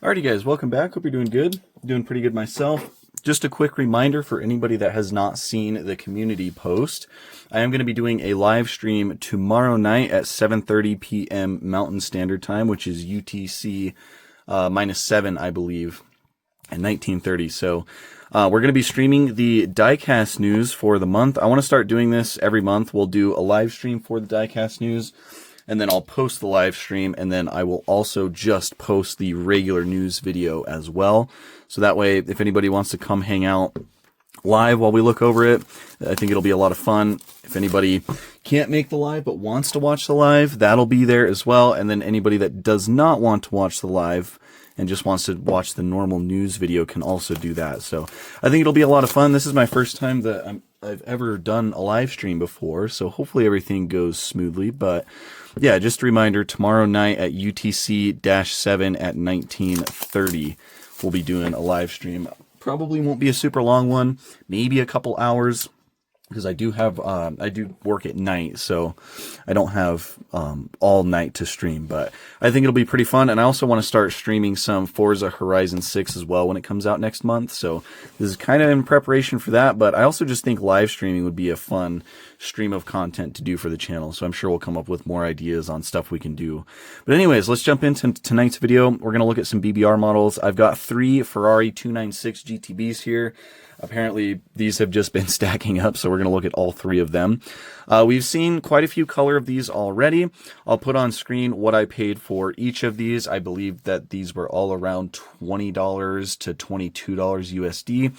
Alrighty guys, welcome back. Hope you're doing good. Doing pretty good myself. Just a quick reminder for anybody that has not seen the community post. I am going to be doing a live stream tomorrow night at 7:30 p.m. Mountain Standard Time, which is UTC -7, I believe, at 1930. So we're going to be streaming the Diecast news for the month. I want to start doing this every month. We'll do a live stream for the Diecast news, and then I'll post the live stream, and then I will also just post the regular news video as well. So that way, if anybody wants to come hang out live while we look over it, I think it'll be a lot of fun. If anybody can't make the live but wants to watch the live, that'll be there as well. And then anybody that does not want to watch the live and just wants to watch the normal news video can also do that. So I think it'll be a lot of fun. This is my first time that I've ever done a live stream before, so hopefully everything goes smoothly. But yeah, just a reminder, tomorrow night at UTC-7 at 1930, we'll be doing a live stream. Probably won't be a super long one, maybe a couple hours, because I do work at night, so I don't have all night to stream, but I think it'll be pretty fun. And I also want to start streaming some Forza Horizon 6 as well when it comes out next month, so this is kind of in preparation for that. But I also just think live streaming would be a fun stream of content to do for the channel, so I'm sure we'll come up with more ideas on stuff we can do. But anyways, let's jump into tonight's video. We're going to look at some BBR models. I've got 3 Ferrari 296 GTBs here. Apparently, these have just been stacking up, so we're going to look at all 3 of them. We've seen quite a few color of these already. I'll put on screen what I paid for each of these. I believe that these were all around $20 to $22 USD,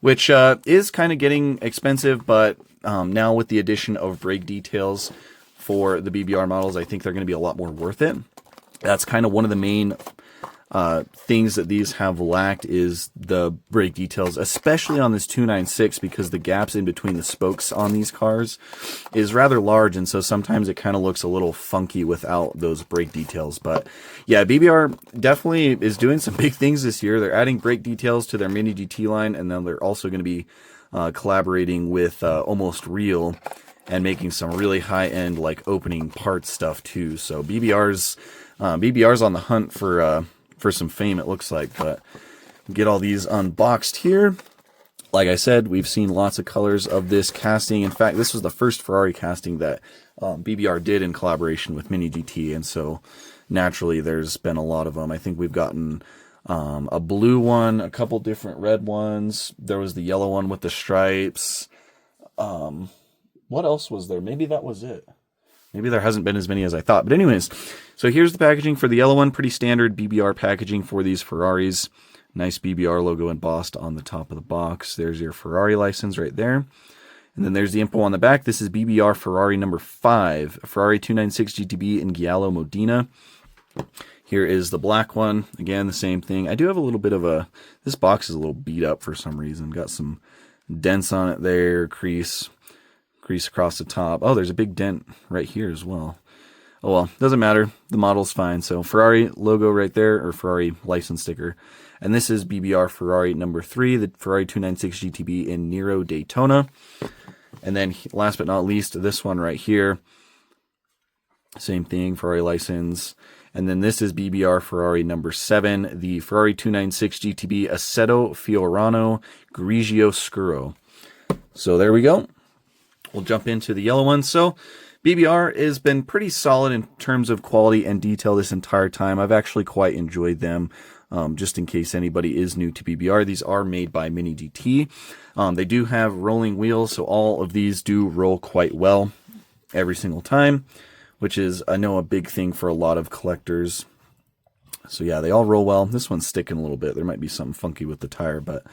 which is kind of getting expensive, but now with the addition of brake details for the BBR models, I think they're going to be a lot more worth it. That's kind of one of the main things that these have lacked, is the brake details, especially on this 296, because the gaps in between the spokes on these cars is rather large, and so sometimes it kind of looks a little funky without those brake details. But yeah, BBR definitely is doing some big things this year. They're adding brake details to their Mini GT line, and then they're also going to be collaborating with Almost Real and making some really high-end like opening parts stuff too. So BBR's on the hunt for some fame, it looks like. But get all these unboxed here. Like I said, we've seen lots of colors of this casting. In fact, this was the first Ferrari casting that BBR did in collaboration with Mini GT, and so naturally there's been a lot of them. I think we've gotten a blue one, a couple different red ones. There was the yellow one with the stripes. What else was there? Maybe that was it. Maybe there hasn't been as many as I thought. But anyways, so here's the packaging for the yellow one. Pretty standard BBR packaging for these Ferraris. Nice BBR logo embossed on the top of the box. There's your Ferrari license right there. And then there's the info on the back. This is BBR Ferrari number 5, Ferrari 296 GTB in Giallo Modena. Here is the black one. Again, the same thing. I do have a little bit of this box is a little beat up for some reason. Got some dents on it there, crease across the top. Oh, there's a big dent right here as well. Oh well, doesn't matter. The model's fine. So Ferrari logo right there, or Ferrari license sticker. And this is BBR Ferrari number 3, the Ferrari 296 GTB in Nero Daytona. And then last but not least, this one right here. Same thing, Ferrari license. And then this is BBR Ferrari number 7, the Ferrari 296 GTB Assetto Fiorano Grigio Scuro. So there we go. We'll jump into the yellow one. So BBR has been pretty solid in terms of quality and detail this entire time. I've actually quite enjoyed them. Just in case anybody is new to BBR, these are made by Mini GT. They do have rolling wheels, so all of these do roll quite well every single time, which is, I know, a big thing for a lot of collectors. So yeah, they all roll well. This one's sticking a little bit. There might be something funky with the tire, but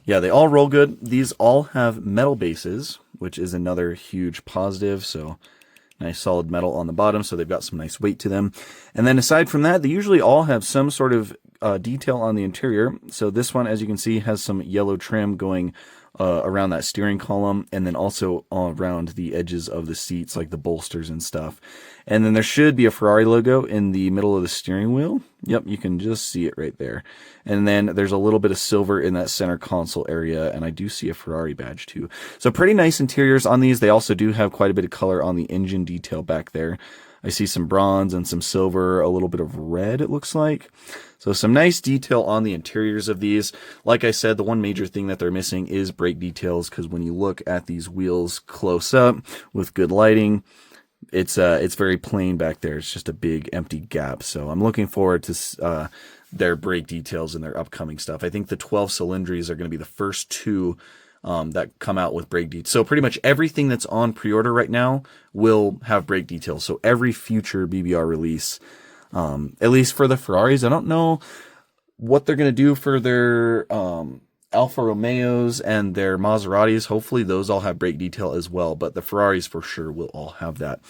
yeah, they all roll good. These all have metal bases, which is another huge positive. So nice solid metal on the bottom, so they've got some nice weight to them. And then aside from that, they usually all have some sort of detail on the interior. So this one, as you can see, has some yellow trim going around that steering column, and then also around the edges of the seats, like the bolsters and stuff. And then there should be a Ferrari logo in the middle of the steering wheel. Yep, you can just see it right there. And then there's a little bit of silver in that center console area, and I do see a Ferrari badge too. So pretty nice interiors on these. They also do have quite a bit of color on the engine detail back there. I see some bronze and some silver, a little bit of red, it looks like. So some nice detail on the interiors of these. Like I said, the one major thing that they're missing is brake details, because when you look at these wheels close up with good lighting, it's very plain back there. It's just a big empty gap. So I'm looking forward to their brake details and their upcoming stuff. I think the 12 cylindries are going to be the first two that come out with brake details. So pretty much everything that's on pre-order right now will have brake details. So every future BBR release, at least for the Ferraris, I don't know what they're going to do for their Alfa Romeos and their Maseratis. Hopefully those all have brake detail as well, but the Ferraris for sure will all have that.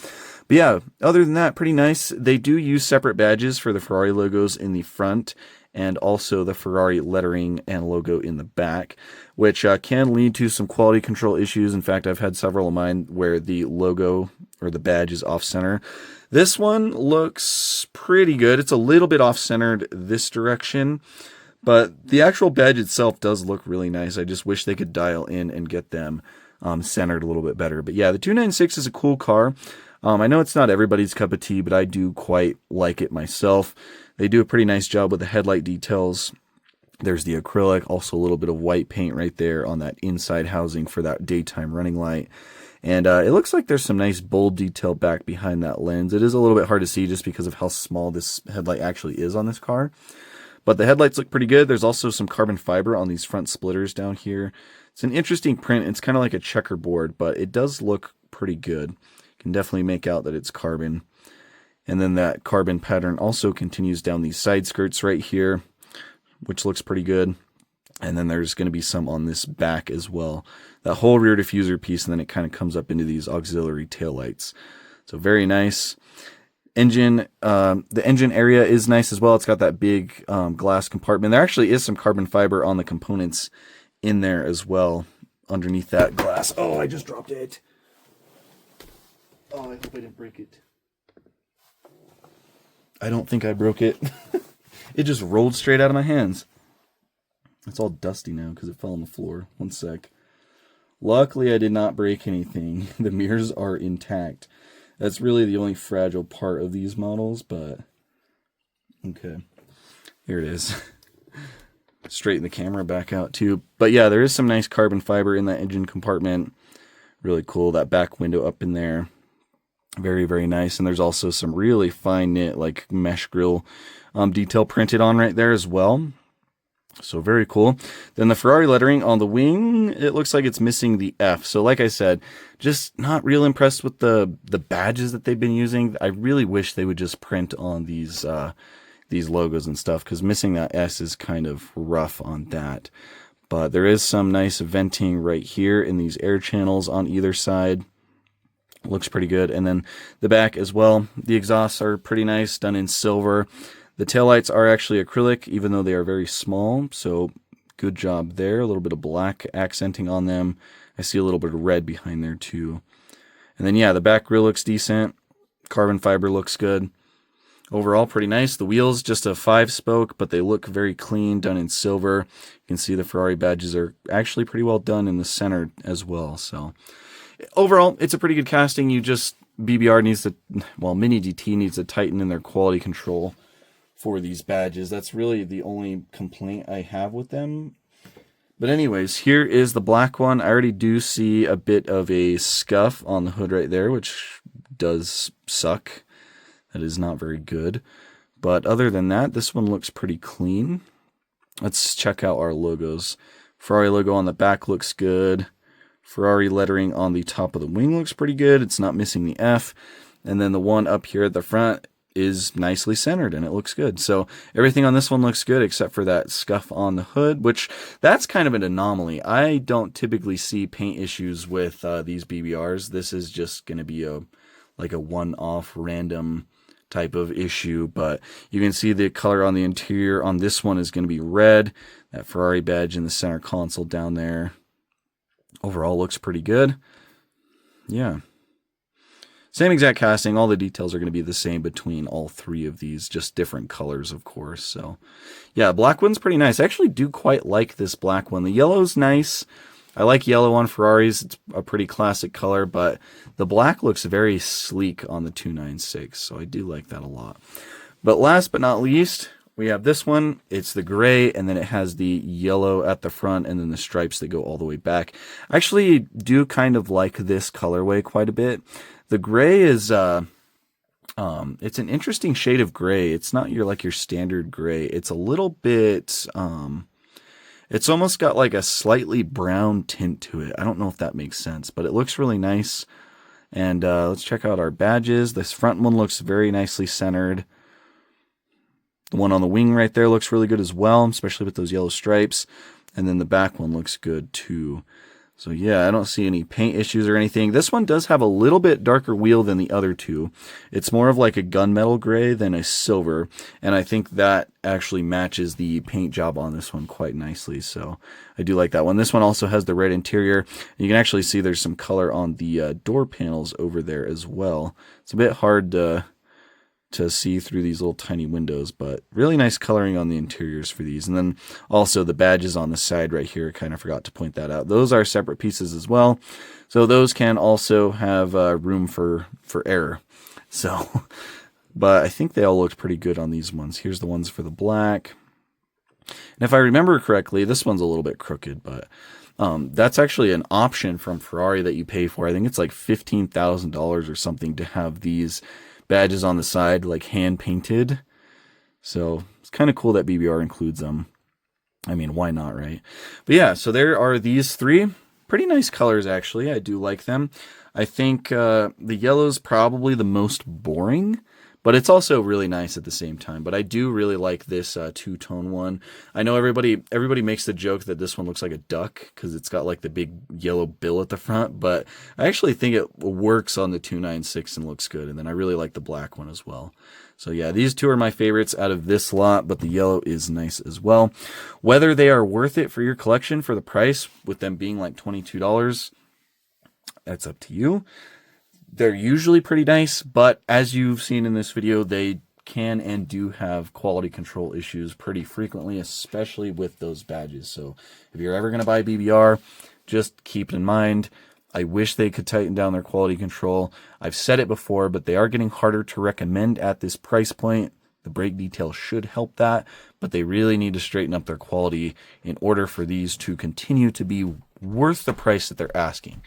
But yeah, other than that, pretty nice. They do use separate badges for the Ferrari logos in the front and also the Ferrari lettering and logo in the back, which can lead to some quality control issues. In fact, I've had several of mine where the logo or the badge is off-center. This one looks pretty good. It's a little bit off-centered this direction, but the actual badge itself does look really nice. I just wish they could dial in and get them centered a little bit better. But yeah, the 296 is a cool car. I know it's not everybody's cup of tea, but I do quite like it myself. They do a pretty nice job with the headlight details. There's the acrylic, also a little bit of white paint right there on that inside housing for that daytime running light. And it looks like there's some nice bold detail back behind that lens. It is a little bit hard to see just because of how small this headlight actually is on this car. But the headlights look pretty good. There's also some carbon fiber on these front splitters down here. It's an interesting print. It's kind of like a checkerboard, but it does look pretty good. You can definitely make out that it's carbon. And then that carbon pattern also continues down these side skirts right here, which looks pretty good. And then there's going to be some on this back as well. That whole rear diffuser piece, and then it kind of comes up into these auxiliary taillights. So very nice. Engine, the engine area is nice as well. It's got that big glass compartment. There actually is some carbon fiber on the components in there as well, underneath that glass. Oh, I just dropped it. Oh, I hope I didn't break it. I don't think I broke it. It just rolled straight out of my hands. It's all dusty now because it fell on the floor. One sec. Luckily, I did not break anything. The mirrors are intact. That's really the only fragile part of these models, but okay. Here it is. Straighten the camera back out too. But yeah, there is some nice carbon fiber in that engine compartment. Really cool. That back window up in there. Very, very nice. And there's also some really fine knit, like mesh grill detail printed on right there as well. So very cool. Then the Ferrari lettering on the wing, it looks like it's missing the F. So like I said, just not real impressed with the badges that they've been using. I really wish they would just print on these logos and stuff, because missing that S is kind of rough on that. But there is some nice venting right here in these air channels on either side. Looks pretty good. And then the back as well. The exhausts are pretty nice, done in silver. The taillights are actually acrylic, even though they are very small. So good job there. A little bit of black accenting on them. I see a little bit of red behind there too. And then yeah, the back grille looks decent. Carbon fiber looks good. Overall, pretty nice. The wheels, just a 5-spoke, but they look very clean, done in silver. You can see the Ferrari badges are actually pretty well done in the center as well. So overall, it's a pretty good casting. BBR needs to, Mini GT needs to tighten in their quality control for these badges. That's really the only complaint I have with them. But anyways, here is the black one. I already do see a bit of a scuff on the hood right there, which does suck. That is not very good. But other than that, this one looks pretty clean. Let's check out our logos. Ferrari logo on the back looks good. Ferrari lettering on the top of the wing looks pretty good. It's not missing the F. And then the one up here at the front is nicely centered and it looks good. So everything on this one looks good except for that scuff on the hood, which that's kind of an anomaly. I don't typically see paint issues with these BBRs. This is just going to be a one-off random type of issue, but you can see the color on the interior on this one is going to be red. That Ferrari badge in the center console down there. Overall looks pretty good. Yeah. Same exact casting. All the details are going to be the same between all three of these, just different colors, of course. So, yeah, black one's pretty nice. I actually do quite like this black one. The yellow's nice. I like yellow on Ferraris. It's a pretty classic color, but the black looks very sleek on the 296, so I do like that a lot. But last but not least, we have this one. It's the gray, and then it has the yellow at the front, and then the stripes that go all the way back. I actually do kind of like this colorway quite a bit. The gray is it's an interesting shade of gray. It's not your standard gray. It's a little bit it's almost got like a slightly brown tint to it. I don't know if that makes sense, but it looks really nice. And let's check out our badges. This front one looks very nicely centered. The one on the wing right there looks really good as well, especially with those yellow stripes. And then the back one looks good too. So yeah, I don't see any paint issues or anything. This one does have a little bit darker wheel than the other two. It's more of like a gunmetal gray than a silver. And I think that actually matches the paint job on this one quite nicely. So I do like that one. This one also has the red interior. You can actually see there's some color on the door panels over there as well. It's a bit hard to see through these little tiny windows, but really nice coloring on the interiors for these. And then also the badges on the side right here, kind of forgot to point that out. Those are separate pieces as well. So those can also have room for error. So, but I think they all looked pretty good on these ones. Here's the ones for the black. And if I remember correctly, this one's a little bit crooked, but that's actually an option from Ferrari that you pay for. I think it's like $15,000 or something to have these badges on the side, like hand painted. So it's kind of cool that BBR includes them. I mean, why not, right? But yeah, so there are these three pretty nice colors, actually. I do like them. I think the yellow's probably the most boring, but it's also really nice at the same time. But I do really like this two-tone one. I know everybody makes the joke that this one looks like a duck because it's got like the big yellow bill at the front, but I actually think it works on the 296 and looks good. And then I really like the black one as well. So yeah, these two are my favorites out of this lot, but the yellow is nice as well. Whether they are worth it for your collection for the price, with them being like $22, that's up to you. They're usually pretty nice, but as you've seen in this video, they can and do have quality control issues pretty frequently, especially with those badges. So if you're ever going to buy BBR, just keep in mind, I wish they could tighten down their quality control. I've said it before, but they are getting harder to recommend at this price point. The brake detail should help that, but they really need to straighten up their quality in order for these to continue to be worth the price that they're asking.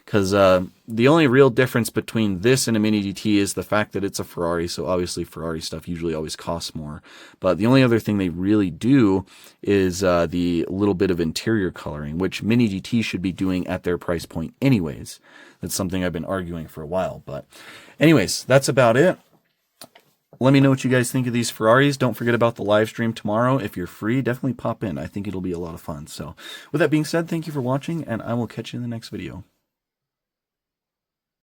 Because the only real difference between this and a Mini GT is the fact that it's a Ferrari, so obviously Ferrari stuff usually always costs more. But the only other thing they really do is the little bit of interior coloring, which Mini GT should be doing at their price point anyways. That's something I've been arguing for a while. But anyways, that's about it. Let me know what you guys think of these Ferraris. Don't forget about the live stream tomorrow. If you're free, definitely pop in. I think it'll be a lot of fun. So with that being said, thank you for watching, and I will catch you in the next video.